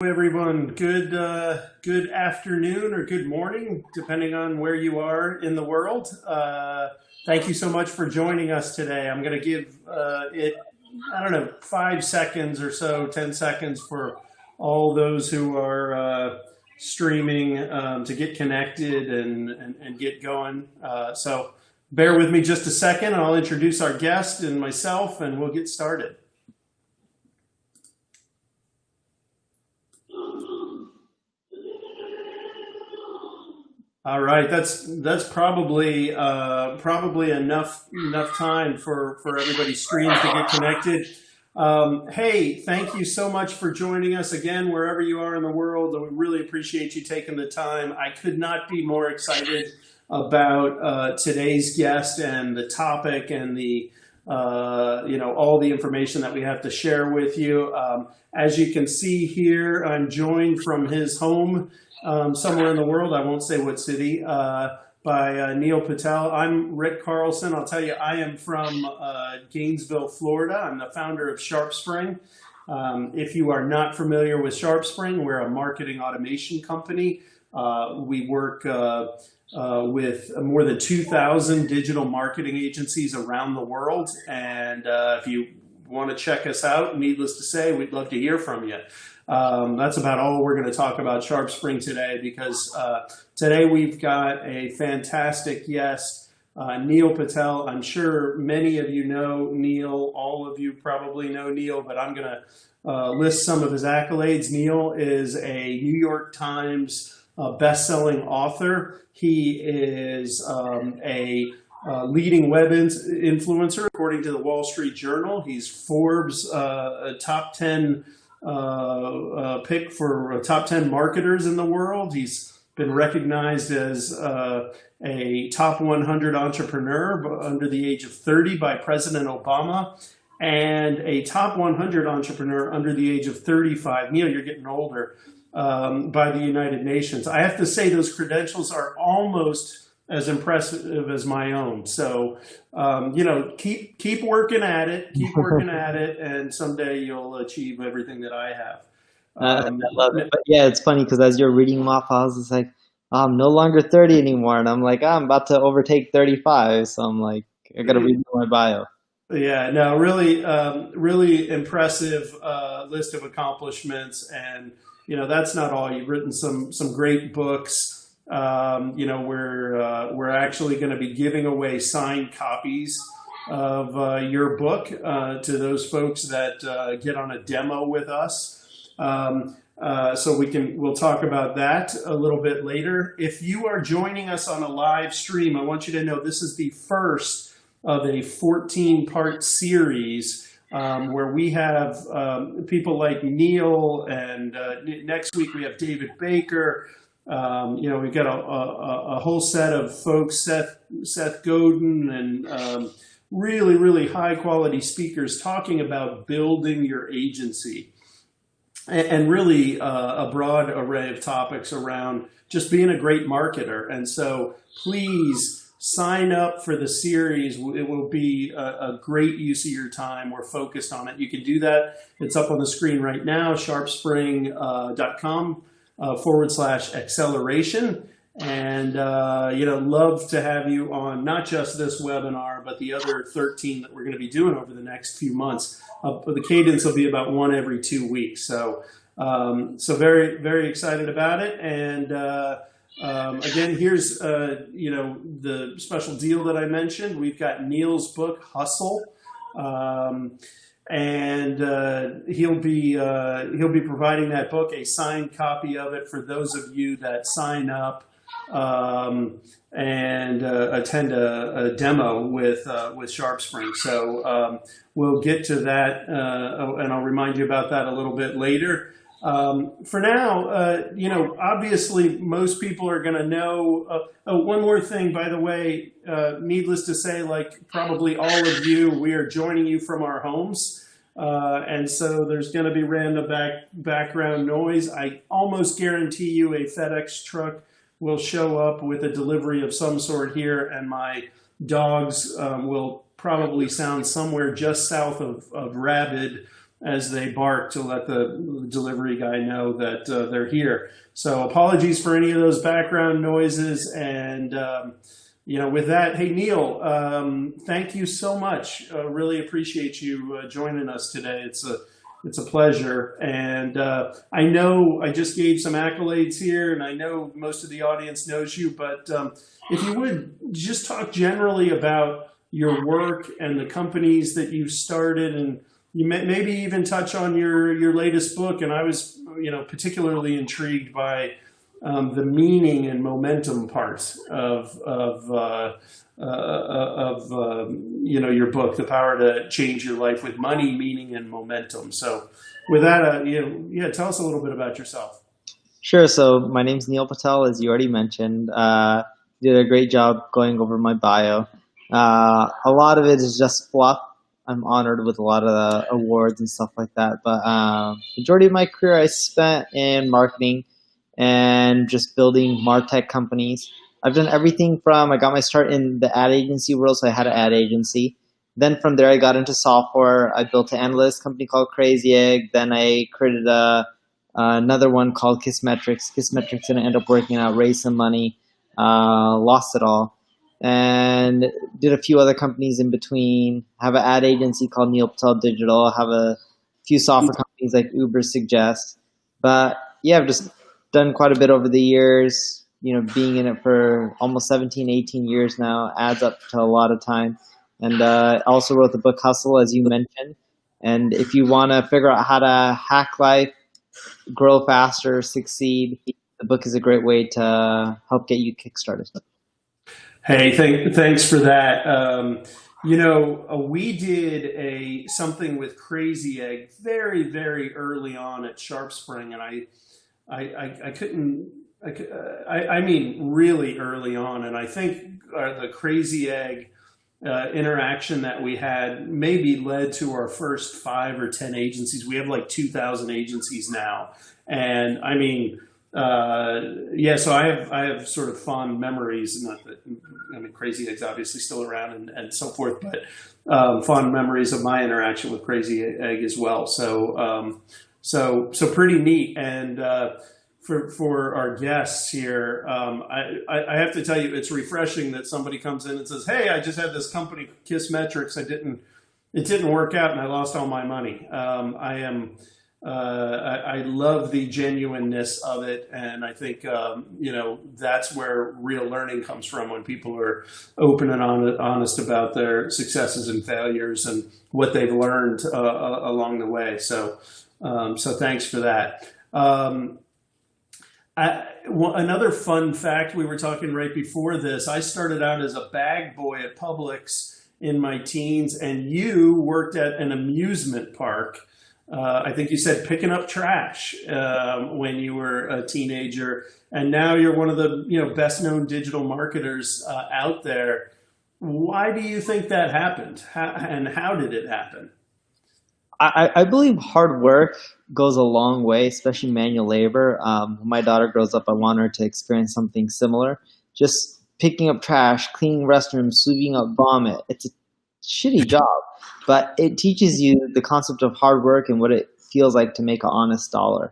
Everyone, good afternoon or good morning, depending on where you are in the world. Thank you so much for joining us today. I'm going to give I don't know, 5 seconds or so, 10 seconds for all those who are streaming to get connected and get going. So bear with me just a second, and I'll introduce our guest and myself, and we'll get started. All right, that's probably enough time for everybody's screens to get connected. Hey, thank you so much for joining us again, wherever you are in the world. We really appreciate you taking the time. I could not be more excited about today's guest and the topic and the all the information that we have to share with you. As you can see here, I'm joined from his home somewhere in the world. I won't say what city, by Neil Patel. I'm Rick Carlson. I'll tell you, I am from Gainesville, Florida. I'm the founder of SharpSpring. If you are not familiar with SharpSpring, we're a marketing automation company. We work with more than 2,000 digital marketing agencies around the world. And if you want to check us out, needless to say, we'd love to hear from you. That's about all we're going to talk about SharpSpring today, because today we've got a fantastic guest, Neil Patel. I'm sure many of you know Neil. All of you probably know Neil, but I'm going to list some of his accolades. Neil is a New York Times best-selling author. He is a leading web influencer, according to the Wall Street Journal. He's Forbes' top 10 pick for top 10 marketers in the world. He's been recognized as a top 100 entrepreneur under the age of 30 by President Obama, and a top 100 entrepreneur under the age of 35. Neil, you're getting older. By the United Nations. I have to say those credentials are almost as impressive as my own. So, keep working at it, and someday you'll achieve everything that I have. I love it. But yeah, it's funny because as you're reading them off, I was just like, I'm no longer 30 anymore. And I'm like, I'm about to overtake 35. So I'm like, I got to read my bio. Yeah, no, really impressive list of accomplishments. And, that's not all. You've written some great books. We're actually going to be giving away signed copies of your book to those folks that get on a demo with us. So we'll talk about that a little bit later. If you are joining us on a live stream, I want you to know this is the first of a 14-part series where we have people like Neil, and next week we have David Baker. We've got a whole set of folks, Seth Godin, and really, really high quality speakers talking about building your agency, and really a broad array of topics around just being a great marketer. And so please sign up for the series. It will be a great use of your time. We're focused on it. You can do that. It's up on the screen right now, sharpspring.com /acceleration. And, love to have you on not just this webinar, but the other 13 that we're going to be doing over the next few months. The cadence will be about one every 2 weeks. So very, very excited about it. And, again, here's, the special deal that I mentioned. We've got Neil's book, Hustle, and he'll be providing that book, a signed copy of it, for those of you that sign up and attend a demo with SharpSpring. So we'll get to that, and I'll remind you about that a little bit later. For now, obviously most people are going to know. One more thing, by the way, needless to say, like probably all of you, we are joining you from our homes. And so there's going to be random background noise. I almost guarantee you a FedEx truck will show up with a delivery of some sort here, and my dogs will probably sound somewhere just south of rabid as they bark to let the delivery guy know that they're here. So apologies for any of those background noises. And with that, hey Neil, thank you so much. Really appreciate you joining us today. It's a pleasure. And I know I just gave some accolades here, and I know most of the audience knows you, but if you would just talk generally about your work and the companies that you started, and you maybe even touch on your latest book. And I was, particularly intrigued by the meaning and momentum part of your book, The Power to Change Your Life with Money, Meaning, and Momentum. So with that, tell us a little bit about yourself. Sure. So my name's Neil Patel, as you already mentioned. Did a great job going over my bio. A lot of it is just fluff. I'm honored with a lot of the awards and stuff like that. But majority of my career I spent in marketing and just building MarTech companies. I've done everything from, I got my start in the ad agency world, so I had an ad agency. Then from there I got into software. I built an analytics company called Crazy Egg. Then I created another one called Kissmetrics. Kissmetrics didn't end up working out, raised some money, lost it all. And did a few other companies in between. Have an ad agency called Neil Patel Digital. Have a few software companies like Uber Suggest. But yeah, I've just done quite a bit over the years, being in it for almost 17, 18 years now, adds up to a lot of time. And I also wrote the book Hustle, as you mentioned. And if you want to figure out how to hack life, grow faster, succeed, the book is a great way to help get you kickstarted. Hey, thanks for that. We did something with Crazy Egg very, very early on at SharpSpring, and I mean really early on, and I think the Crazy Egg interaction that we had maybe led to our first 5 or 10 agencies. We have like 2,000 agencies now, and I mean. So I have sort of fond memories. Not that, Crazy Egg's obviously still around and so forth, but fond memories of my interaction with Crazy Egg as well. So pretty neat. And for our guests here, I have to tell you, it's refreshing that somebody comes in and says, "Hey, I just had this company, Kissmetrics. It didn't work out, and I lost all my money." I love the genuineness of it, and I think that's where real learning comes from, when people are open and honest about their successes and failures and what they've learned along the way. So thanks for that. Another fun fact, we were talking right before this. I started out as a bag boy at Publix in my teens, and you worked at an amusement park. I think you said picking up trash when you were a teenager, and now you're one of the best known digital marketers out there. Why do you think that happened, and how did it happen? I believe hard work goes a long way, especially manual labor. When my daughter grows up, I want her to experience something similar. Just picking up trash, cleaning restrooms, sweeping up vomit. It's a shitty job. But it teaches you the concept of hard work and what it feels like to make an honest dollar.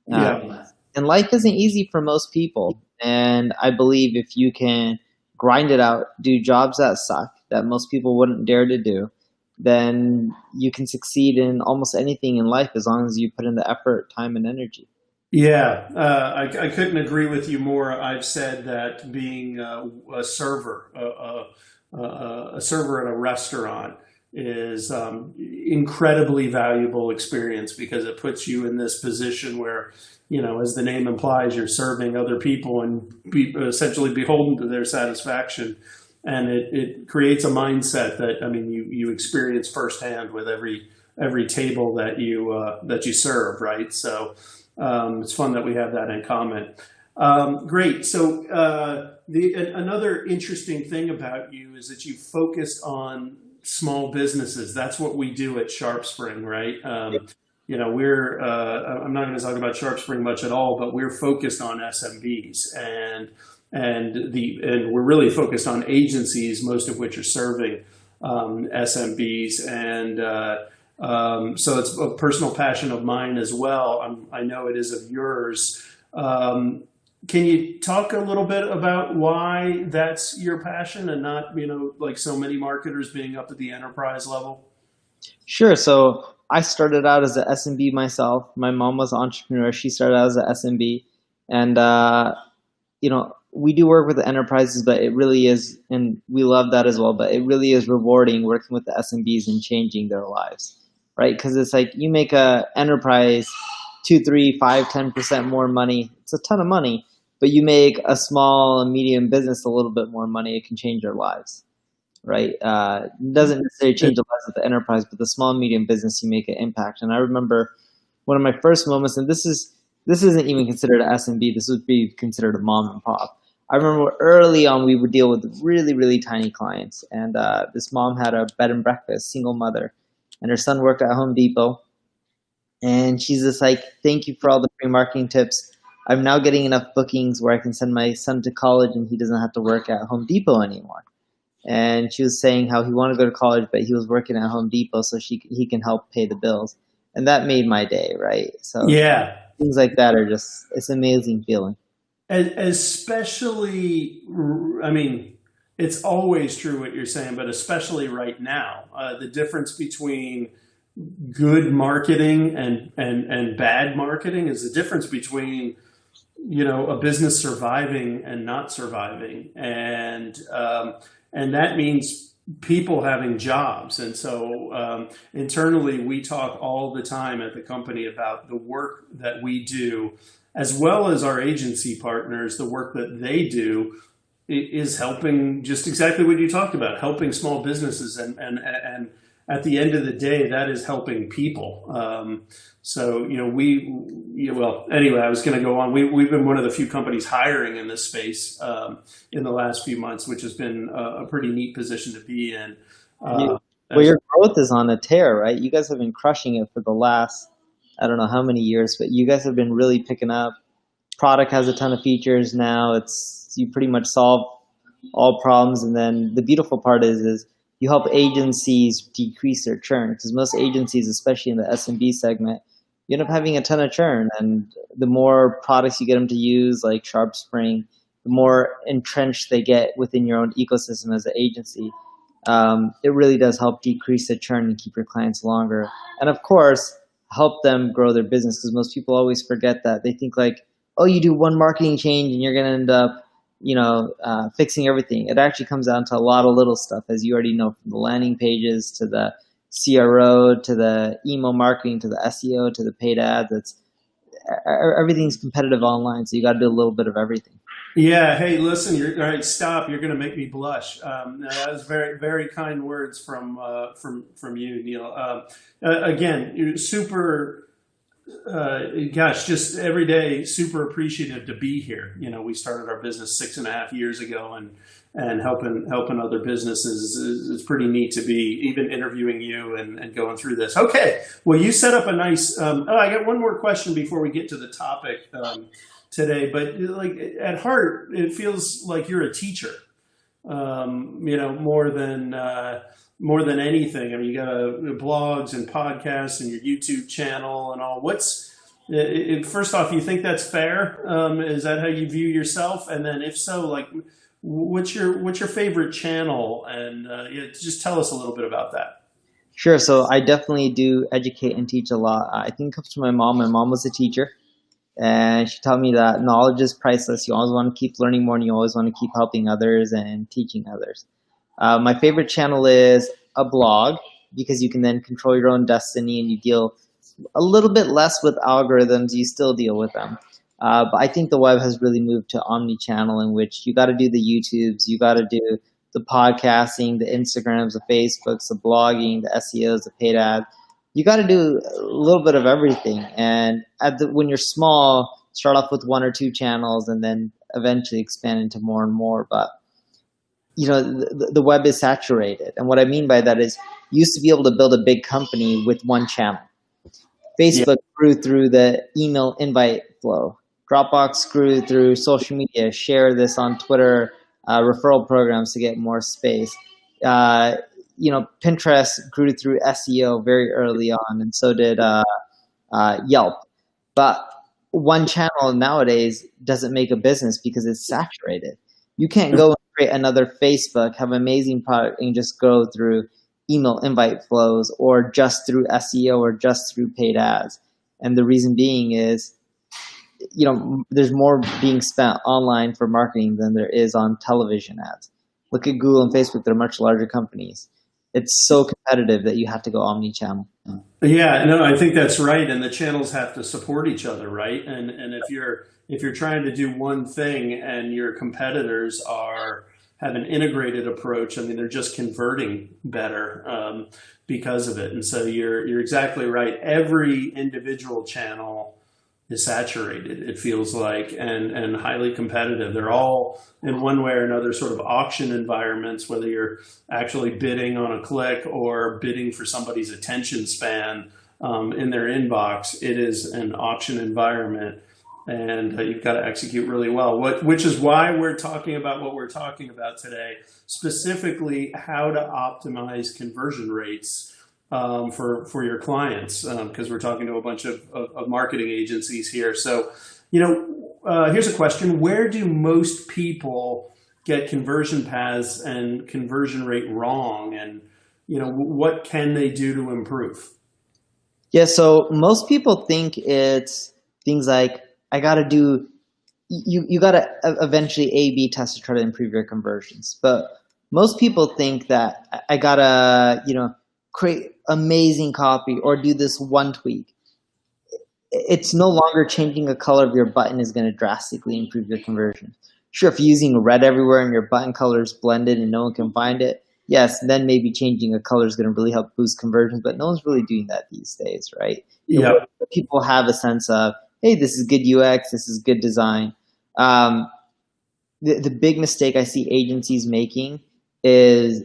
And life isn't easy for most people. And I believe if you can grind it out, do jobs that suck, that most people wouldn't dare to do, then you can succeed in almost anything in life as long as you put in the effort, time, and energy. Yeah, I couldn't agree with you more. I've said that being a server, a server at a restaurant, is incredibly valuable experience, because it puts you in this position where, as the name implies, you're serving other people and essentially beholden to their satisfaction. And it creates a mindset that, you experience firsthand with every table that you serve, right? So it's fun that we have that in common. Great. So another interesting thing about you is that you focused on small businesses. That's what we do at SharpSpring, right? We're I'm not going to talk about SharpSpring much at all, but we're focused on SMBs, and we're really focused on agencies, most of which are serving SMBs, and So it's a personal passion of mine as well. I know it is of yours. Can you talk a little bit about why that's your passion and not, like so many marketers being up at the enterprise level? Sure. So I started out as an SMB myself. My mom was an entrepreneur. She started out as an SMB. And, we do work with the enterprises, but it really is, and we love that as well, but it really is rewarding working with the SMBs and changing their lives, right? Because it's like you make a enterprise 2, 3, 5, 10% more money. It's a ton of money, but you make a small and medium business a little bit more money. It can change their lives, right? It doesn't necessarily change the lives of the enterprise, but the small and medium business, you make an impact. And I remember one of my first moments, and this isn't even considered an SMB. This would be considered a mom and pop. I remember early on we would deal with really, really tiny clients, and this mom had a bed and breakfast, single mother, and her son worked at Home Depot, and she's just like, "Thank you for all the free marketing tips. I'm now getting enough bookings where I can send my son to college, and he doesn't have to work at Home Depot anymore." And she was saying how he wanted to go to college, but he was working at Home Depot, so he can help pay the bills, and that made my day, right? So Yeah. things like that are it's an amazing feeling. Especially, I mean, it's always true what you're saying, but especially right now, the difference between good marketing and bad marketing is the difference between, a business surviving and not surviving. And that means people having jobs. And so internally, we talk all the time at the company about the work that we do, as well as our agency partners. The work that they do is helping, just exactly what you talked about, helping small businesses. And at the end of the day, that is helping people. Well, anyway, I was going to go on. We've been one of the few companies hiring in this space in the last few months, which has been a pretty neat position to be in. Well, your growth is on a tear, right? You guys have been crushing it for the last, I don't know how many years, but you guys have been really picking up. Product has a ton of features now. You pretty much solve all problems. And then the beautiful part is you help agencies decrease their churn, because most agencies, especially in the SMB segment, you end up having a ton of churn. And the more products you get them to use, like SharpSpring, the more entrenched they get within your own ecosystem as an agency. It really does help decrease the churn and keep your clients longer. And of course, help them grow their business, because most people always forget that. They think like, oh, you do one marketing change and you're going to end up, fixing everything. It actually comes down to a lot of little stuff, as you already know, from the landing pages to the CRO to the email marketing to the SEO to the paid ads. Everything's competitive online, so you got to do a little bit of everything. Yeah. Hey, listen. All right. Stop. You're going to make me blush. That was very, very kind words from you, Neil. Again, you're super. Gosh, just every day, super appreciative to be here. We started our business 6.5 years ago, and helping other businesses is pretty neat to be even interviewing you and going through this. Okay. Well, you set up a nice. I got one more question before we get to the topic. Today, but like at heart, it feels like you're a teacher, more than anything. I mean, you got blogs and podcasts and your YouTube channel and all. First off, you think that's fair? Is that how you view yourself? And then if so, like, what's your favorite channel? And just tell us a little bit about that. Sure. So I definitely do educate and teach a lot. I think it comes from my mom. My mom was a teacher. And she taught me that knowledge is priceless. You always want to keep learning more, and you always want to keep helping others and teaching others. My favorite channel is a blog, because you can then control your own destiny, and you deal a little bit less with algorithms. You still deal with them. But I think the web has really moved to omni-channel, in which you got to do the YouTubes, you got to do the podcasting, the Instagrams, the Facebooks, the blogging, the SEOs, the paid ads. You got to do a little bit of everything. And when you're small, start off with 1 or 2 channels and then eventually expand into more and more. But, the web is saturated. And what I mean by that is you used to be able to build a big company with one channel. Facebook grew through the email invite flow. Dropbox grew through social media, share this on Twitter, referral programs to get more space. Pinterest grew through SEO very early on, and so did Yelp. But one channel nowadays doesn't make a business because it's saturated. You can't go and create another Facebook, have an amazing product, and just go through email invite flows or just through SEO or just through paid ads. And the reason being is, there's more being spent online for marketing than there is on television ads. Look at Google and Facebook, they're much larger companies. It's so competitive that you have to go omni-channel. Yeah, no, I think that's right. And the channels have to support each other, right? And if you're trying to do one thing and your competitors have an integrated approach, I mean, they're just converting better because of it. And so you're exactly right. Every individual channel is saturated, it feels like, and highly competitive. They're all in one way or another sort of auction environments, whether you're actually bidding on a click or bidding for somebody's attention span in their inbox. It is an auction environment, and you've got to execute really well, which is why we're talking about what we're talking about today, specifically how to optimize conversion rates for your clients, because we're talking to a bunch of marketing agencies here. So, here's a question: where do most people get conversion paths and conversion rate wrong, and what can they do to improve? Yeah, so most people think it's things like I got to do. You got to eventually A/B test to try to improve your conversions, but most people think that I gotta create amazing copy or do this one tweak. It's no longer changing the color of your button is going to drastically improve your conversion. Sure, if you're using red everywhere and your button color is blended and no one can find it, yes, then maybe changing a color is going to really help boost conversions, but no one's really doing that these days, right? Yeah. People have a sense of, hey, this is good UX, this is good design. The big mistake I see agencies making is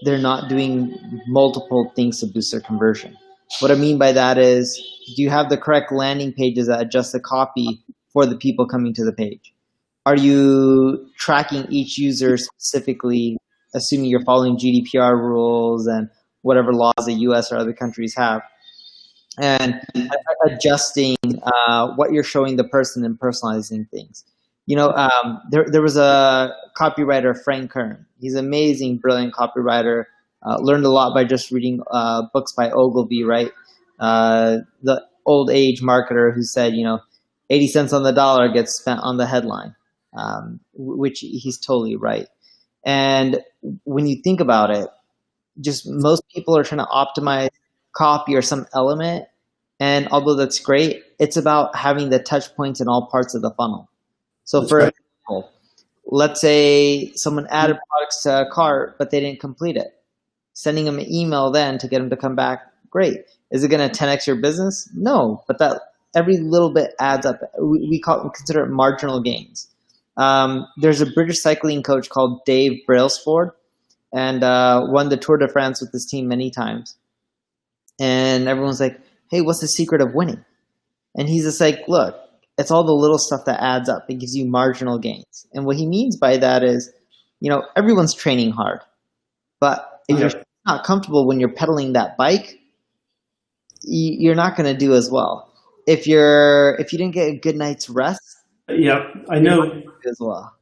they're not doing multiple things to boost their conversion. What I mean by that is, do you have the correct landing pages that adjust the copy for the people coming to the page? Are you tracking each user specifically, assuming you're following GDPR rules and whatever laws the US or other countries have? And adjusting what you're showing the person and personalizing things. There was a copywriter, Frank Kern. He's an amazing, brilliant copywriter. Learned a lot by just reading books by Ogilvy, right? The old age marketer who said, 80 cents on the dollar gets spent on the headline, which he's totally right. And when you think about it, just most people are trying to optimize copy or some element. And although that's great, it's about having the touch points in all parts of the funnel. So That's for right. example, let's say someone added products to a cart, but they didn't complete it. Sending them an email then to get them to come back, great. Is it going to 10x your business? No, but that every little bit adds up. We consider it marginal gains. There's a British cycling coach called Dave Brailsford, and won the Tour de France with his team many times. And everyone's like, hey, what's the secret of winning? And he's just like, look, it's all the little stuff that adds up. It gives you marginal gains. And what he means by that is, everyone's training hard. But if you're not comfortable when you're pedaling that bike, you're not going to do as well. If you didn't get a good night's rest, Yeah, I know. as well.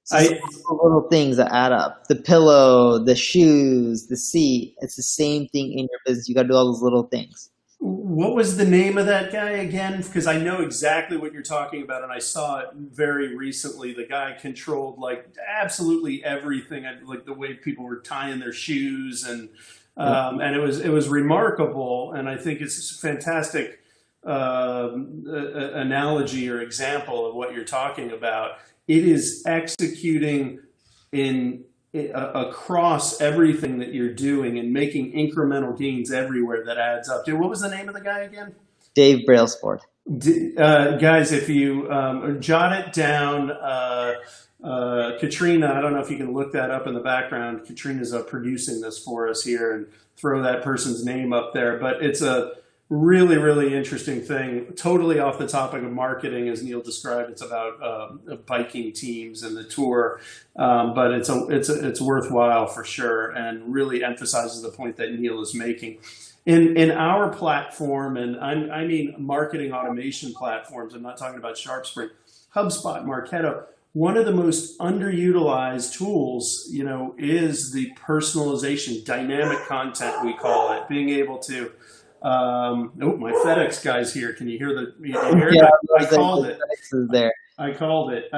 So little things that add up. The pillow, the shoes, the seat. It's the same thing in your business. You got to do all those little things. What was the name of that guy again? Because I know exactly what you're talking about, and I saw it very recently. The guy controlled absolutely everything, like the way people were tying their shoes, and it was remarkable. And I think it's a fantastic analogy or example of what you're talking about. It is executing across everything that you're doing and making incremental gains everywhere that adds up. Dude, what was the name of the guy again? Dave Brailsford. Guys, if you jot it down, Katrina, I don't know if you can look that up in the background. Katrina's producing this for us here, and throw that person's name up there. But it's a Really, really interesting thing. Totally off the topic of marketing, as Neil described. It's about biking teams and the tour, but it's worthwhile for sure, and really emphasizes the point that Neil is making. In our platform, and I mean marketing automation platforms. I'm not talking about SharpSpring, HubSpot, Marketo. One of the most underutilized tools, is the personalization, dynamic content, we call it, being able to. Oh, my FedEx guy's here. Can you hear you hear it? Yeah, I called it. FedEx is there. I called it.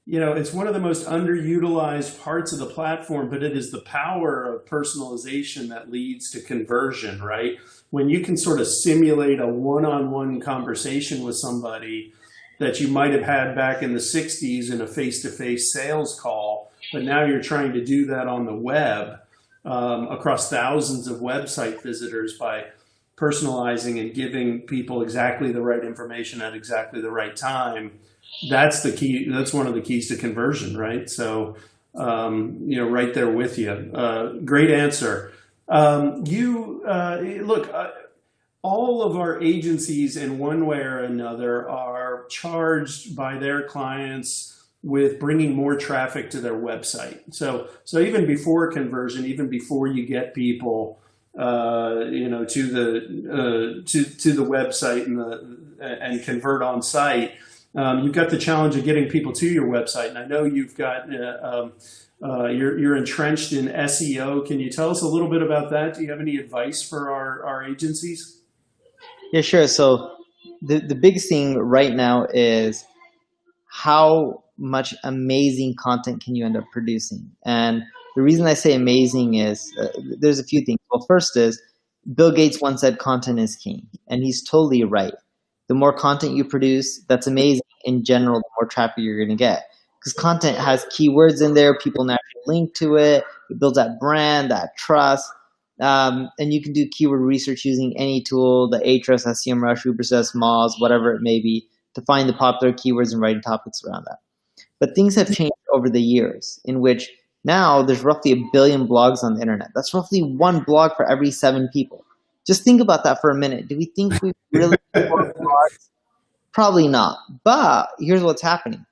It's one of the most underutilized parts of the platform, but it is the power of personalization that leads to conversion, right? When you can sort of simulate a one-on-one conversation with somebody that you might have had back in the 60s in a face-to-face sales call, but now you're trying to do that on the web across thousands of website visitors by personalizing and giving people exactly the right information at exactly the right time. That's the key. That's one of the keys to conversion, right? So, right there with you. Great answer. Look, all of our agencies in one way or another are charged by their clients with bringing more traffic to their website. So even before conversion, even before you get people, to the website and convert on site, you've got the challenge of getting people to your website. And I know you've got you're entrenched in SEO. Can you tell us a little bit about that? Do you have any advice for our agencies? Yeah, sure. So the biggest thing right now is how much amazing content can you end up producing? And the reason I say amazing is there's a few things. Well, first is Bill Gates once said content is king, and he's totally right. The more content you produce, that's amazing. In general, the more traffic you're going to get, because content has keywords in there. People naturally link to it. It builds that brand, that trust. And you can do keyword research using any tool, the Ahrefs, SEMrush, Ubersuggest, Moz, whatever it may be, to find the popular keywords and writing topics around that. But things have changed over the years, in which now there's roughly 1 billion blogs on the internet. That's roughly one blog for every 7 people. Just think about that for a minute. Do we think we really need more blogs? Probably not. But here's what's happening.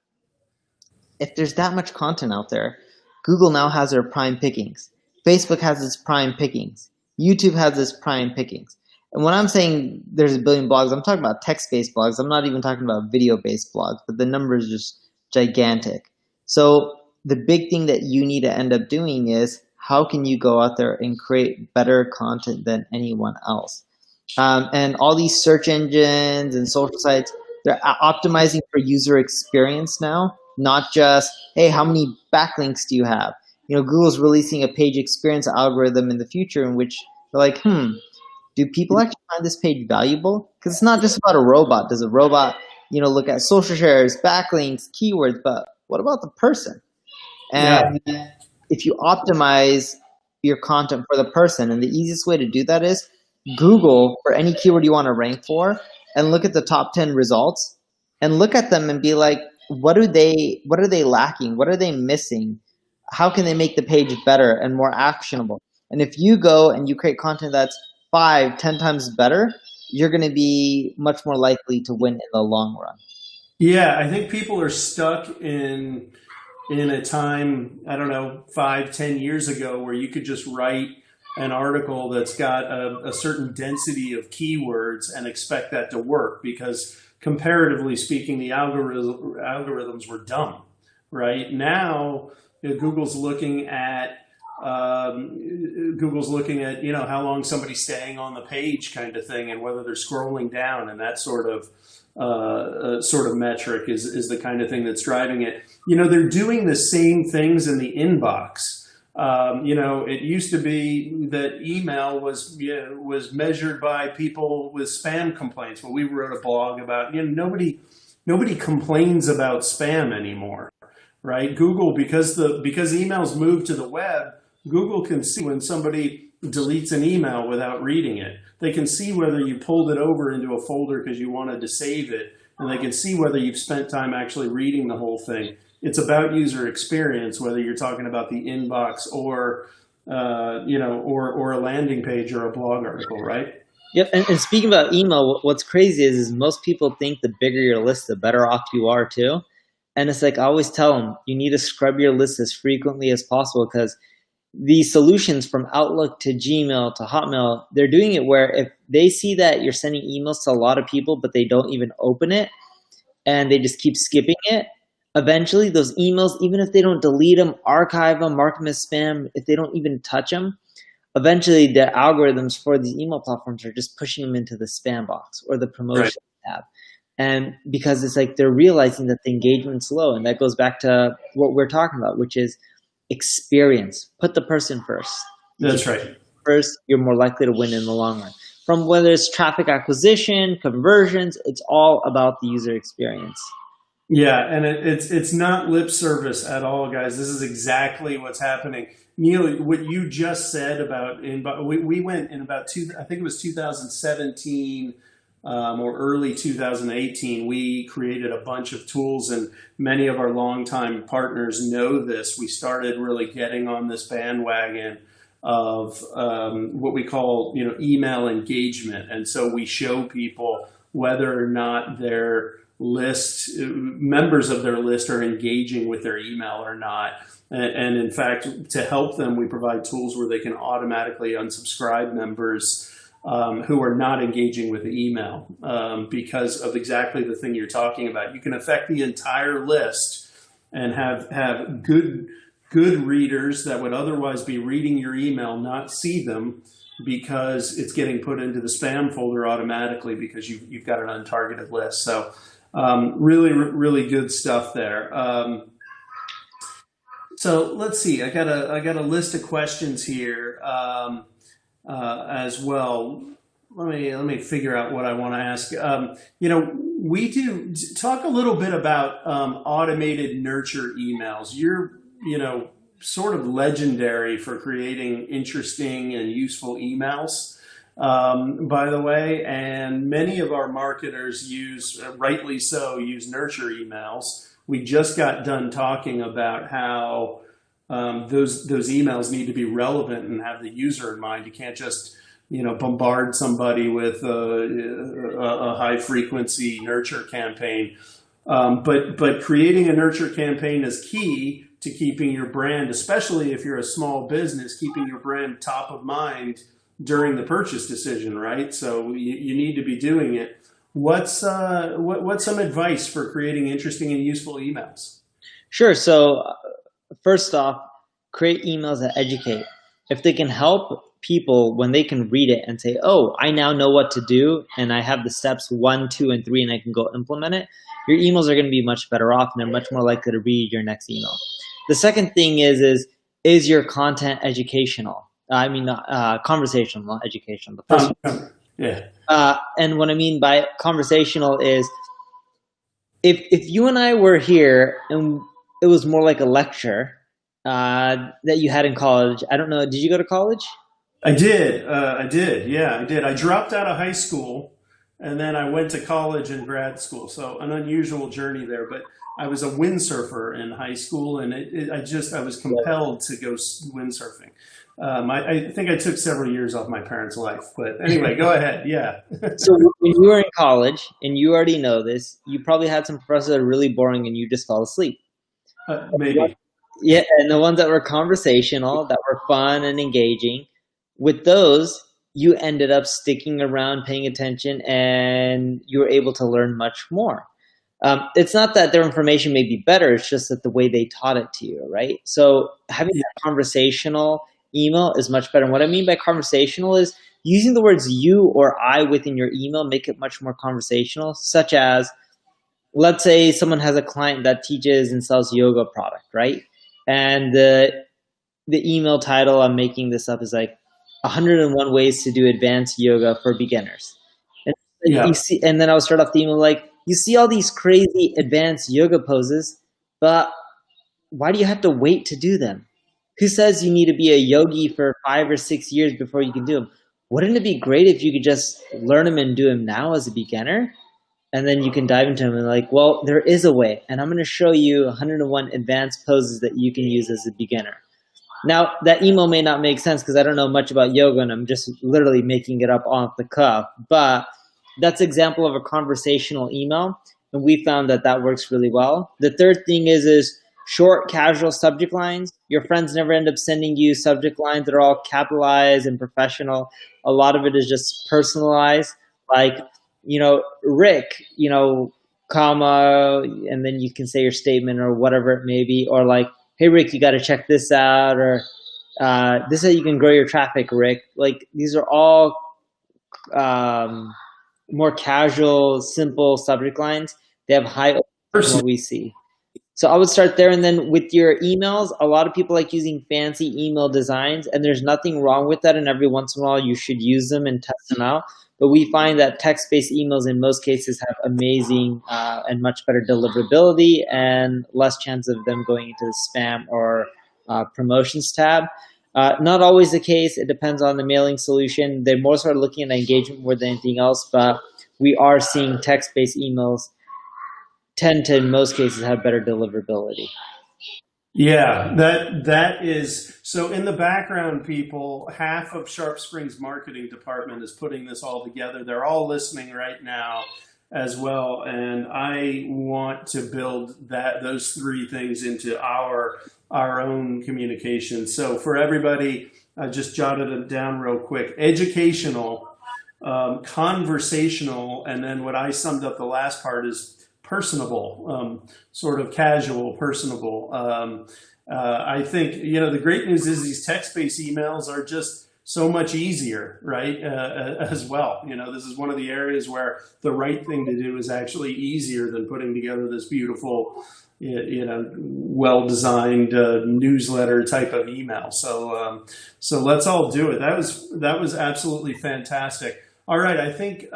If there's that much content out there, Google now has their prime pickings. Facebook has its prime pickings. YouTube has its prime pickings. And when I'm saying there's 1 billion blogs, I'm talking about text-based blogs. I'm not even talking about video-based blogs, but the number is just gigantic. So the big thing that you need to end up doing is, how can you go out there and create better content than anyone else? And all these search engines and social sites, they're optimizing for user experience now, not just, hey, how many backlinks do you have? Google's releasing a page experience algorithm in the future in which they're like, do people actually find this page valuable? Because it's not just about a robot. Does a robot, look at social shares, backlinks, keywords, but what about the person? And if you optimize your content for the person, and the easiest way to do that is Google for any keyword you want to rank for, and look at the top 10 results, and look at them and be like, what are they lacking? What are they missing? How can they make the page better and more actionable? And if you go and you create content that's 5, 10 times better, you're going to be much more likely to win in the long run. Yeah, I think people are stuck in a time, I don't know, 5, 10 years ago, where you could just write an article that's got a certain density of keywords and expect that to work, because comparatively speaking, the algorithms were dumb, right? Now, Google's looking at how long somebody's staying on the page, kind of thing, and whether they're scrolling down, and that sort of metric is the kind of thing that's driving it. They're doing the same things in the inbox. It used to be that email was measured by people with spam complaints. Well, we wrote a blog about, nobody complains about spam anymore. Right? Google, because emails move to the web, Google can see when somebody deletes an email without reading it. They can see whether you pulled it over into a folder because you wanted to save it, and they can see whether you've spent time actually reading the whole thing. It's about user experience, whether you're talking about the inbox or a landing page or a blog article, right? Yep. And speaking about email, what's crazy is most people think the bigger your list, the better off you are too. And it's like I always tell them, you need to scrub your list as frequently as possible because the solutions from Outlook to Gmail to Hotmail, they're doing it where if they see that you're sending emails to a lot of people, but they don't even open it and they just keep skipping it, eventually those emails, even if they don't delete them, archive them, mark them as spam, if they don't even touch them, eventually the algorithms for these email platforms are just pushing them into the spam box or the Right. promotion tab. And because it's like they're realizing that the engagement's low. And that goes back to what we're talking about, which is experience. Put the person first. You keep That's right. first, you're more likely to win in the long run. From whether it's traffic acquisition, conversions, it's all about the user experience. Yeah, and it's not lip service at all, guys. This is exactly what's happening. Neil, what you just said about we went in about I think it was 2017 or early 2018. We created a bunch of tools, and many of our longtime partners know this. We started really getting on this bandwagon of what we call email engagement, and so we show people whether or not their members of their list are engaging with their email or not. And in fact, to help them, we provide tools where they can automatically unsubscribe members who are not engaging with the email because of exactly the thing you're talking about. You can affect the entire list and have good readers that would otherwise be reading your email not see them because it's getting put into the spam folder automatically because you've got an untargeted list. So really good stuff there. So let's see. I got a list of questions here as well. Let me figure out what I want to ask. We do talk a little bit about automated nurture emails. You're sort of legendary for creating interesting and useful emails. By the way, and many of our marketers rightly so, use nurture emails. We just got done talking about how those emails need to be relevant and have the user in mind. You can't just bombard somebody with a high frequency nurture campaign. But creating a nurture campaign is key to keeping your brand, especially if you're a small business, keeping your brand top of mind during the purchase decision, right? So you need to be doing it. What's some advice for creating interesting and useful emails? Sure. So first off, create emails that educate. If they can help people when they can read it and say, oh, I now know what to do and I have the steps 1, 2, and 3 and I can go implement it, your emails are going to be much better off and they're much more likely to read your next email. The second thing is your content educational? I mean, conversational, not educational. The first Yeah. and what I mean by conversational is if you and I were here and it was more like a lecture that you had in college. I don't know. Did you go to college? I did. I did. Yeah, I did. I dropped out of high school and then I went to college and grad school. So an unusual journey there, but I was a windsurfer in high school and I was compelled to go windsurfing. I think I took several years off my parents' life, but anyway, go ahead. Yeah. So when you were in college, and you already know this, you probably had some professors that are really boring and you just fell asleep. Maybe. Yeah, and the ones that were conversational, that were fun and engaging, with those, you ended up sticking around, paying attention, and you were able to learn much more. It's not that their information may be better, it's just that the way they taught it to you, right? So having that conversational email is much better. And what I mean by conversational is using the words you or I within your email, make it much more conversational, such as, let's say someone has a client that teaches and sells yoga product, right? And the email title, I'm making this up, is like 101 ways to do advanced yoga for beginners. And Yeah. you see, and then I'll start off the email like, you see all these crazy advanced yoga poses, but why do you have to wait to do them? Who says you need to be a yogi for 5 or 6 years before you can do them? Wouldn't it be great if you could just learn them and do them now as a beginner? And then you can dive into them and like, well, there is a way. And I'm going to show you 101 advanced poses that you can use as a beginner. Now, that email may not make sense because I don't know much about yoga and I'm just literally making it up off the cuff. But that's an example of a conversational email, and we found that that works really well. The third thing is short, casual subject lines. Your friends never end up sending you subject lines that are all capitalized and professional. A lot of it is just personalized, like, Rick, comma, and then you can say your statement or whatever it may be, or like, hey Rick, you got to check this out, or this is how you can grow your traffic, Rick. Like, these are all um, more casual, simple subject lines. They have high open from what we see. So I would start there, and then with your emails, a lot of people like using fancy email designs, and there's nothing wrong with that. And every once in a while, you should use them and test them out. But we find that text-based emails in most cases have amazing and much better deliverability and less chance of them going into the spam or promotions tab. Not always the case. It depends on the mailing solution. They're more sort of looking at engagement more than anything else, but we are seeing text-based emails tend to, in most cases, have better deliverability. Yeah, that is so. In the background, people, half of SharpSpring's marketing department is putting this all together. They're all listening right now as well, and I want to build those three things into our own communication. So for everybody, I just jotted it down real quick: educational, conversational, and then what I summed up the last part is personable, sort of casual, personable. I think, the great news is these text-based emails are just so much easier, right? As well. This is one of the areas where the right thing to do is actually easier than putting together this beautiful, well-designed newsletter type of email. So let's all do it. That was absolutely fantastic. All right, I think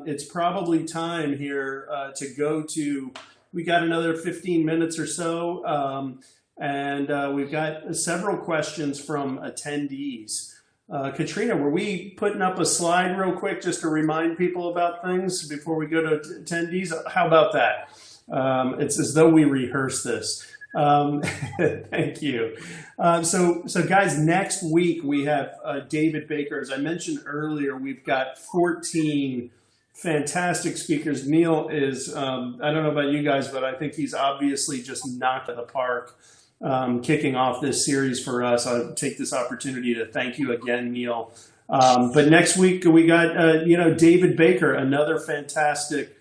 it's probably time here to go to, we got another 15 minutes or so, and we've got several questions from attendees. Katrina, were we putting up a slide real quick just to remind people about things before we go to attendees? How about that? It's as though we rehearsed this. Thank you. So guys, next week we have David Baker. As I mentioned earlier, we've got 14 fantastic speakers. Neil is, I don't know about you guys, but I think he's obviously just knocked out of the park kicking off this series for us. I'll take this opportunity to thank you again, Neil. But next week we got, David Baker, another fantastic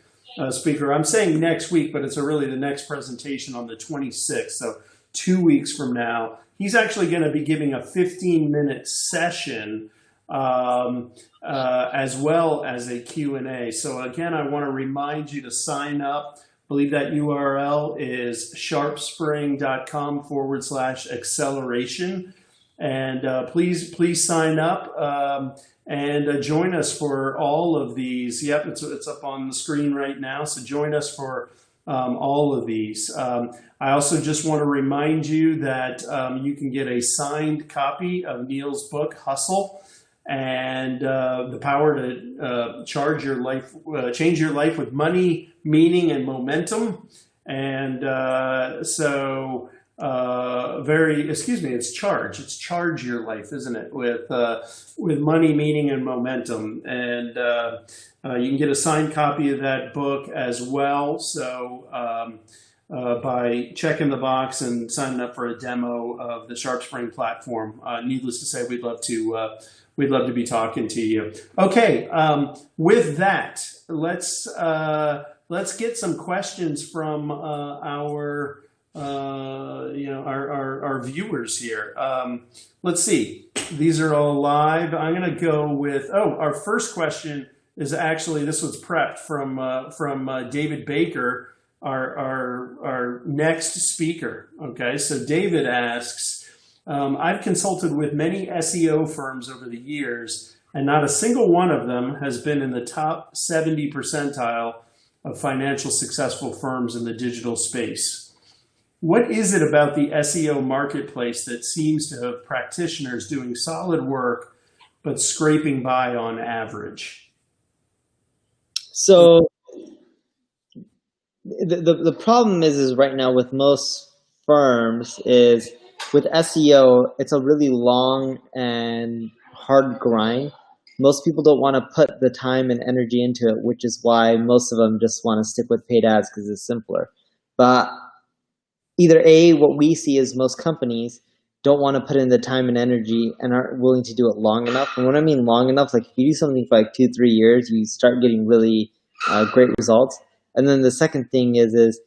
speaker. I'm saying next week, but it's really the next presentation on the 26th. So 2 weeks from now, he's actually going to be giving a 15-minute session as well as a Q&A. So again, I want to remind you to sign up. I believe that URL is sharpspring.com/acceleration. And please sign up. And join us for all of these. Yep, it's up on the screen right now. So join us for all of these. I also just want to remind you that you can get a signed copy of Neil's book, Hustle, and the power to change your life with money, meaning, and momentum. And it's charge your life, isn't it? With money, meaning, and momentum. And you can get a signed copy of that book as well. So by checking the box and signing up for a demo of the SharpSpring platform, needless to say, we'd love to be talking to you. Okay, with that, let's get some questions from our viewers here. Let's see. These are all live. I'm going to go with, our first question is actually, this was prepped from David Baker, our next speaker. Okay, so David asks, I've consulted with many SEO firms over the years, and not a single one of them has been in the top 70 percentile of financial successful firms in the digital space. What is it about the SEO marketplace that seems to have practitioners doing solid work, but scraping by on average? So the problem is right now with most firms is with SEO, it's a really long and hard grind. Most people don't want to put the time and energy into it, which is why most of them just want to stick with paid ads because it's simpler. But either A, what we see is most companies don't want to put in the time and energy and aren't willing to do it long enough. And when I mean long enough, like if you do something for like 2-3 years, you start getting really great results. And then the second thing is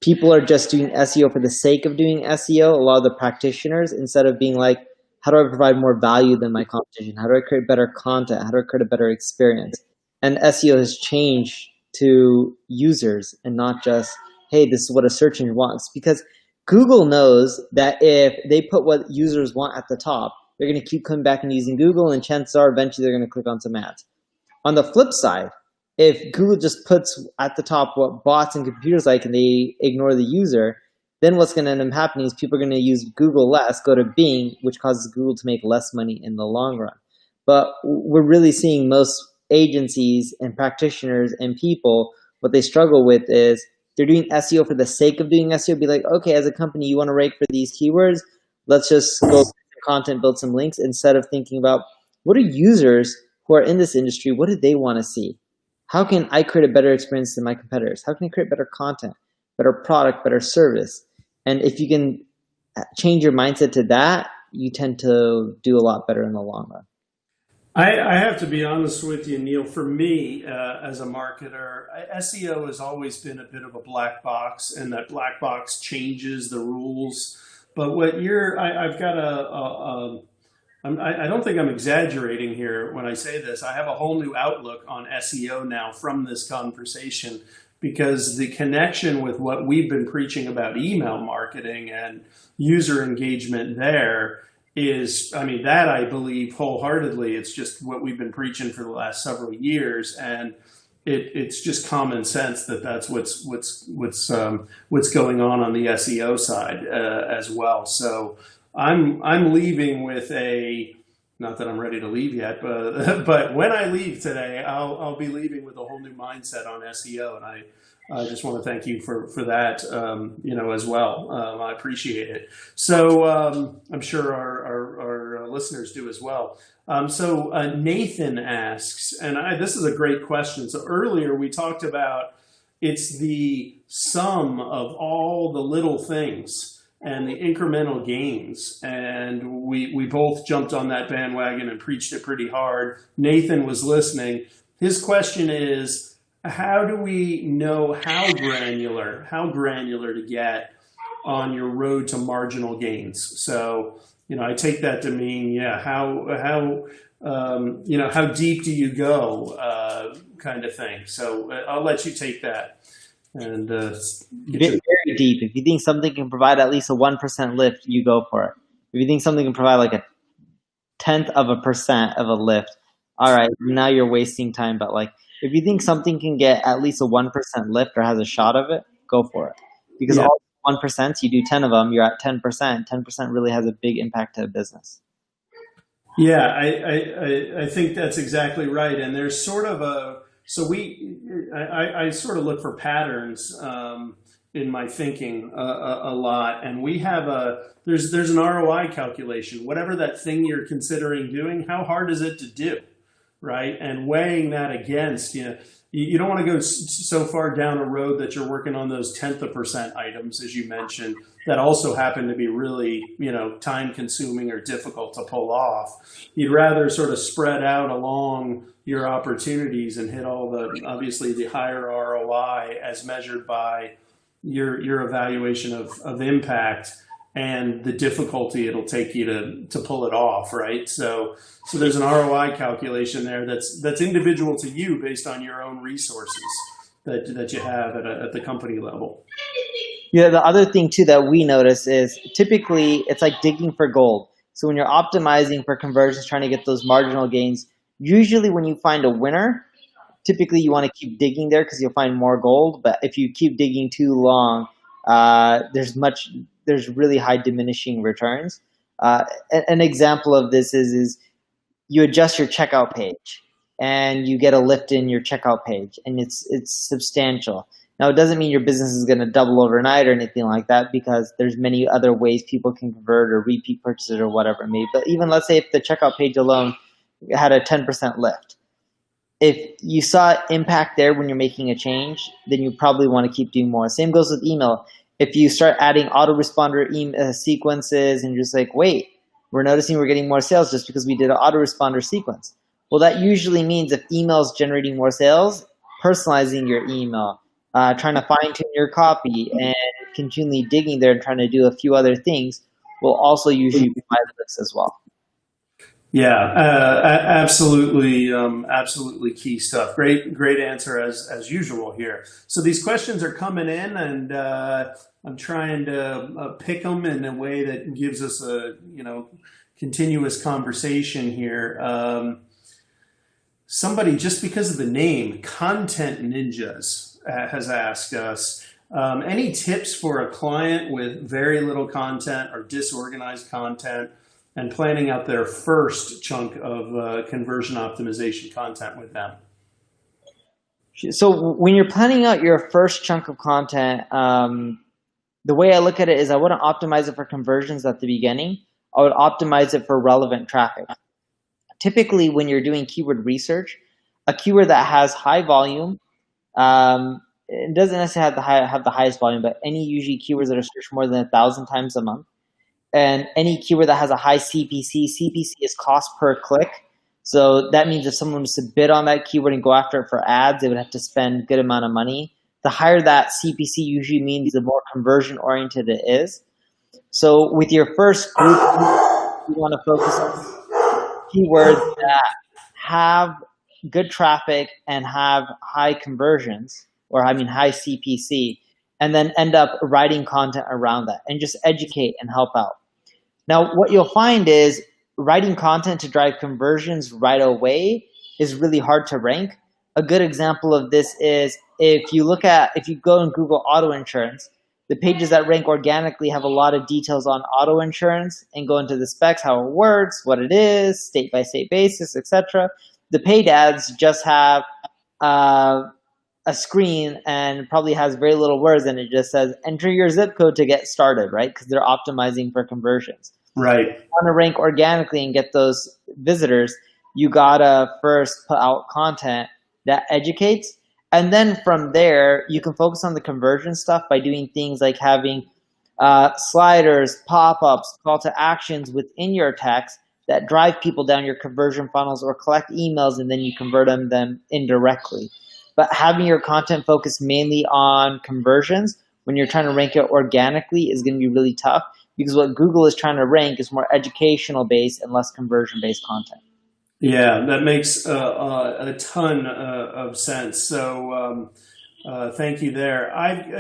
people are just doing SEO for the sake of doing SEO. A lot of the practitioners, instead of being like, how do I provide more value than my competition? How do I create better content? How do I create a better experience? And SEO has changed to users and not just, hey, this is what a search engine wants. Because Google knows that if they put what users want at the top, they're going to keep coming back and using Google, and chances are eventually they're going to click on some ads. On the flip side, if Google just puts at the top what bots and computers like and they ignore the user, then what's going to end up happening is people are going to use Google less, go to Bing, which causes Google to make less money in the long run. But we're really seeing most agencies and practitioners and people, what they struggle with is they're doing SEO for the sake of doing SEO. Be like, okay, as a company, you want to rank for these keywords. Let's just go build some content, build some links, instead of thinking about what are users who are in this industry, what do they want to see? How can I create a better experience than my competitors? How can I create better content, better product, better service? And if you can change your mindset to that, you tend to do a lot better in the long run. I have to be honest with you, Neil. For me, as a marketer, SEO has always been a bit of a black box, and that black box changes the rules. But what I've got I don't think I'm exaggerating here when I say this. I have a whole new outlook on SEO now from this conversation, because the connection with what we've been preaching about email marketing and user engagement there is, I mean, that I believe wholeheartedly. It's just what we've been preaching for the last several years, and it's just common sense that that's what's going on the SEO side as well. So I'm leaving with a, not that I'm ready to leave yet, but when I leave today, I'll be leaving with a whole new mindset on SEO, and I just want to thank you for that, as well. I appreciate it. So I'm sure our listeners do as well. So Nathan asks, and this is a great question. So earlier we talked about it's the sum of all the little things and the incremental gains. And we both jumped on that bandwagon and preached it pretty hard. Nathan was listening. His question is, how do we know how granular to get on your road to marginal gains? So, I take that to mean, how deep do you go, kind of thing. So I'll let you take that. And very deep. If you think something can provide at least a 1% lift, you go for it. If you think something can provide like a 0.1% of a lift, all right, now you're wasting time. But like, if you think something can get at least a 1% lift or has a shot of it, go for it. Because all 1%, you do 10 of them, you're at 10%. 10% really has a big impact to a business. Yeah, I think that's exactly right. And there's sort of I sort of look for patterns in my thinking a lot, and we have there's an ROI calculation. Whatever that thing you're considering doing, how hard is it to do, right? And weighing that against, you don't want to go so far down a road that you're working on those 0.1% items, as you mentioned, that also happen to be really, time consuming or difficult to pull off. You'd rather sort of spread out along your opportunities and hit obviously the higher ROI as measured by your evaluation of impact and the difficulty it'll take you to pull it off, right? So there's an ROI calculation there that's individual to you based on your own resources that you have at the company level. Yeah, the other thing too that we notice is typically it's like digging for gold. So when you're optimizing for conversions, trying to get those marginal gains, usually when you find a winner, typically you want to keep digging there because you'll find more gold. But if you keep digging too long, there's really high diminishing returns. An example of this is you adjust your checkout page and you get a lift in your checkout page, and it's substantial. Now, it doesn't mean your business is going to double overnight or anything like that, because there's many other ways people can convert or repeat purchases or whatever it may be. But even let's say if the checkout page alone had a 10% lift, if you saw impact there when you're making a change, then you probably want to keep doing more. Same goes with email. If you start adding autoresponder sequences and you're just like, wait, we're noticing we're getting more sales just because we did an autoresponder sequence. Well, that usually means if email is generating more sales, personalizing your email, trying to fine tune your copy, and continually digging there and trying to do a few other things will also usually provide this as well. Yeah, absolutely, absolutely key stuff. Great answer as usual here. So these questions are coming in, and I'm trying to pick them in a way that gives us a continuous conversation here. Somebody, just because of the name, Content Ninjas, has asked us, any tips for a client with very little content or disorganized content and planning out their first chunk of conversion optimization content with them? So when you're planning out your first chunk of content, the way I look at it is I wouldn't optimize it for conversions at the beginning. I would optimize it for relevant traffic. Typically, when you're doing keyword research, a keyword that has high volume, it doesn't necessarily have the highest volume, but any usually keywords that are searched more than 1,000 times a month, and any keyword that has a high CPC. CPC is cost per click. So that means if someone was to bid on that keyword and go after it for ads, they would have to spend a good amount of money. The higher that CPC usually means, the more conversion oriented it is. So with your first group, you want to focus on keywords that have good traffic and have high conversions, or high CPC, and then end up writing content around that and just educate and help out. Now, what you'll find is writing content to drive conversions right away is really hard to rank. A good example of this is if you go and Google auto insurance, the pages that rank organically have a lot of details on auto insurance and go into the specs, how it works, what it is, state-by-state basis, etc. The paid ads just have a screen and probably has very little words, and it just says, enter your zip code to get started, right? Because they're optimizing for conversions. Right. If you want to rank organically and get those visitors, you gotta first put out content that educates. And then from there, you can focus on the conversion stuff by doing things like having sliders, pop-ups, call to actions within your text that drive people down your conversion funnels, or collect emails and then you convert them indirectly. But having your content focus mainly on conversions when you're trying to rank it organically is going to be really tough, because what Google is trying to rank is more educational based and less conversion based content. Yeah, that makes a ton of sense. So thank you there.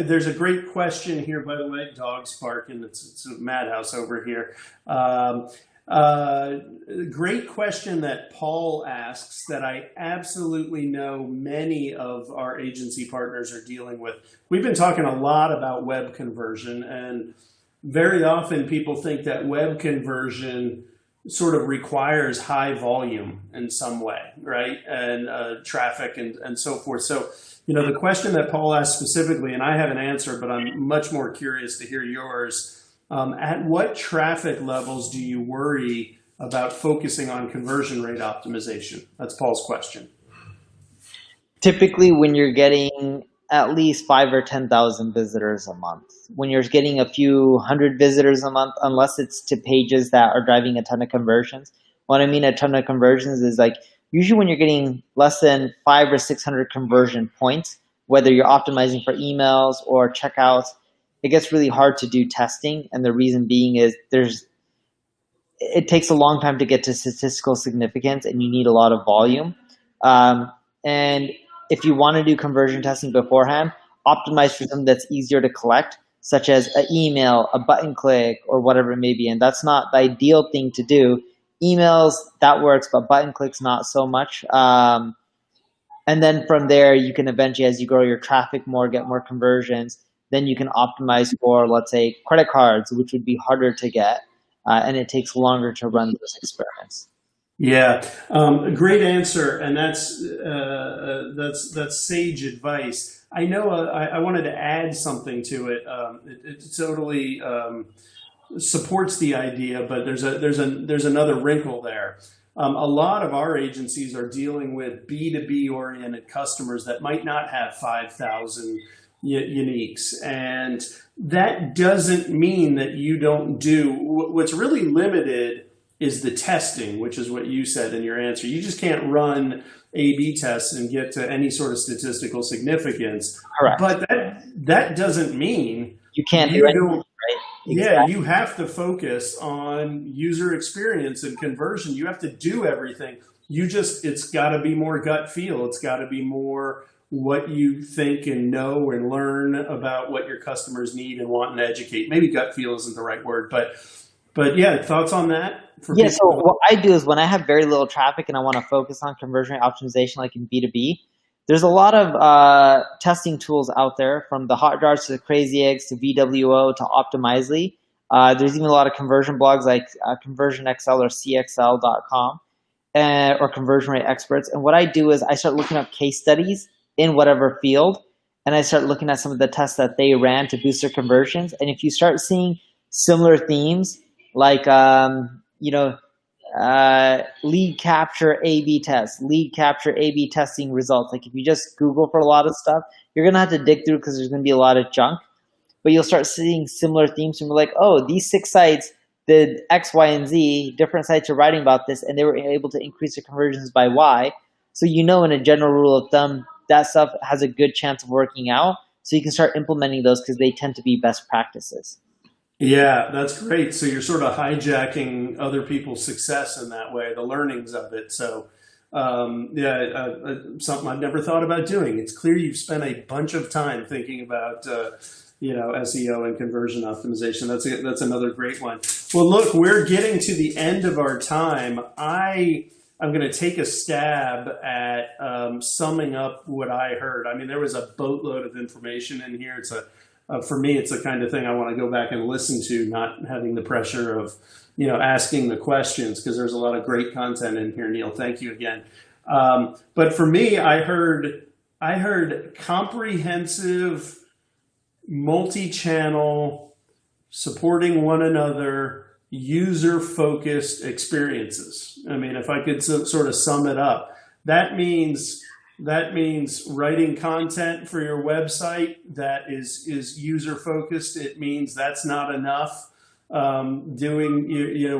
There's a great question here, by the way. Dogs barking. It's a madhouse over here. Great question that Paul asks that I absolutely know many of our agency partners are dealing with. We've been talking a lot about web conversion, and very often people think that web conversion sort of requires high volume in some way, right? And traffic and so forth. So, the question that Paul asked specifically, and I have an answer, but I'm much more curious to hear yours. At what traffic levels do you worry about focusing on conversion rate optimization? That's Paul's question. Typically, when you're getting at least 5,000 or 10,000 visitors a month, when you're getting a few hundred visitors a month, unless it's to pages that are driving a ton of conversions. What I mean a ton of conversions is like usually when you're getting less than 500 or 600 conversion points, whether you're optimizing for emails or checkouts, it gets really hard to do testing. And the reason being is it takes a long time to get to statistical significance, and you need a lot of volume. And if you want to do conversion testing beforehand, optimize for something that's easier to collect, such as an email, a button click, or whatever it may be. And that's not the ideal thing to do. Emails, that works, but button clicks, not so much. And then from there, you can eventually, as you grow your traffic more, get more conversions, then you can optimize for, let's say, credit cards, which would be harder to get, and it takes longer to run those experiments. Yeah, great answer, and that's sage advice. I know I wanted to add something to it. It totally supports the idea, but there's another wrinkle there. A lot of our agencies are dealing with B2B oriented customers that might not have 5,000 uniques, and that doesn't mean that you don't do what's really limited is the testing, which is what you said in your answer. You just can't run A/B tests and get to any sort of statistical significance. Correct. But that doesn't mean You can't you do anything, don't. right? Yeah, Exactly. you have to focus on user experience and conversion. You have to do everything. It's got to be more gut feel. It's got to be more what you think and know and learn about what your customers need and want and educate. Maybe gut feel isn't the right word, but yeah, thoughts on that? Yeah, so what I do is when I have very little traffic and I want to focus on conversion rate optimization like in B2B, there's a lot of testing tools out there, from the Hotjars to the Crazy Eggs to VWO to Optimizely. There's even a lot of conversion blogs like ConversionXL or CXL.com or Conversion Rate Experts. And what I do is I start looking up case studies in whatever field, and I start looking at some of the tests that they ran to boost their conversions. And if you start seeing similar themes, like lead capture A/B test, lead capture A/B testing results. Like if you just Google for a lot of stuff, you're gonna have to dig through because there's gonna be a lot of junk. But you'll start seeing similar themes, and we're like, oh, these 6 sites did X, Y, and Z. Different sites are writing about this, and they were able to increase their conversions by Y. So in a general rule of thumb, that stuff has a good chance of working out. So you can start implementing those because they tend to be best practices. Yeah, that's great. So you're sort of hijacking other people's success in that way, the learnings of it. So, something I've never thought about doing. It's clear you've spent a bunch of time thinking about, SEO and conversion optimization. That's another great one. Well, look, we're getting to the end of our time. I'm going to take a stab at summing up what I heard. I mean, there was a boatload of information in here. For me, it's the kind of thing I want to go back and listen to, not having the pressure of, asking the questions, because there's a lot of great content in here, Neil. Thank you again. But for me, I heard comprehensive, multi-channel, supporting one another, user-focused experiences. I mean, if I could sort of sum it up, that means writing content for your website that is user focused. It means that's not enough.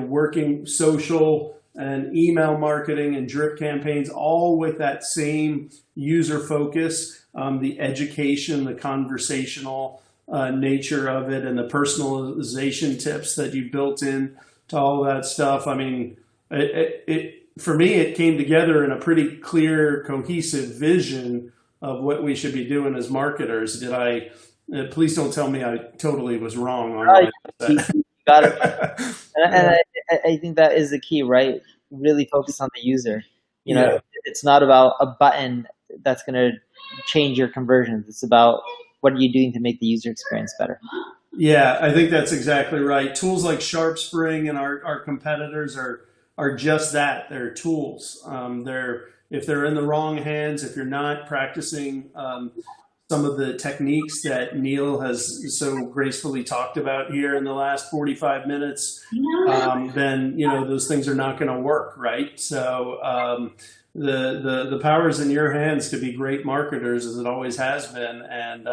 Working social and email marketing and drip campaigns, all with that same user focus, the education, the conversational nature of it, and the personalization tips that you built in to all that stuff. I mean, for me, it came together in a pretty clear, cohesive vision of what we should be doing as marketers. Please don't tell me I totally was wrong on Right. that. You got it. And I think that is the key, right? Really focus on the user. Yeah. It's not about a button that's going to change your conversions. It's about what are you doing to make the user experience better. Yeah, I think that's exactly right. Tools like SharpSpring and our competitors are just that. They're tools. If they're in the wrong hands, if you're not practicing some of the techniques that Neil has so gracefully talked about here in the last 45 minutes, then those things are not going to work, right? So the power is in your hands to be great marketers, as it always has been, and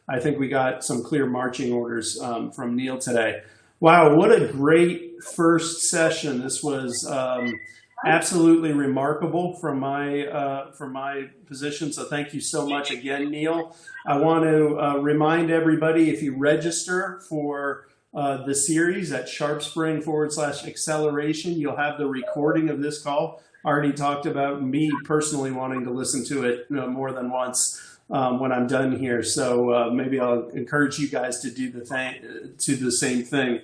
I think we got some clear marching orders from Neil today. Wow, what a great first session. This was absolutely remarkable from my position. So thank you so much again, Neil. I want to remind everybody, if you register for the series at SharpSpring/acceleration, you'll have the recording of this call. I already talked about me personally wanting to listen to it more than once when I'm done here. So maybe I'll encourage you guys to do the same thing.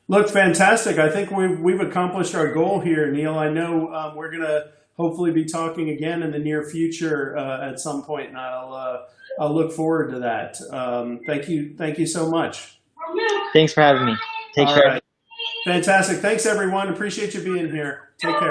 Look, fantastic. I think we've accomplished our goal here, Neil. I know we're going to hopefully be talking again in the near future at some point, and I'll look forward to that. Thank you so much. Thanks for having me. Take care. Right. Fantastic. Thanks, everyone. Appreciate you being here. Take care.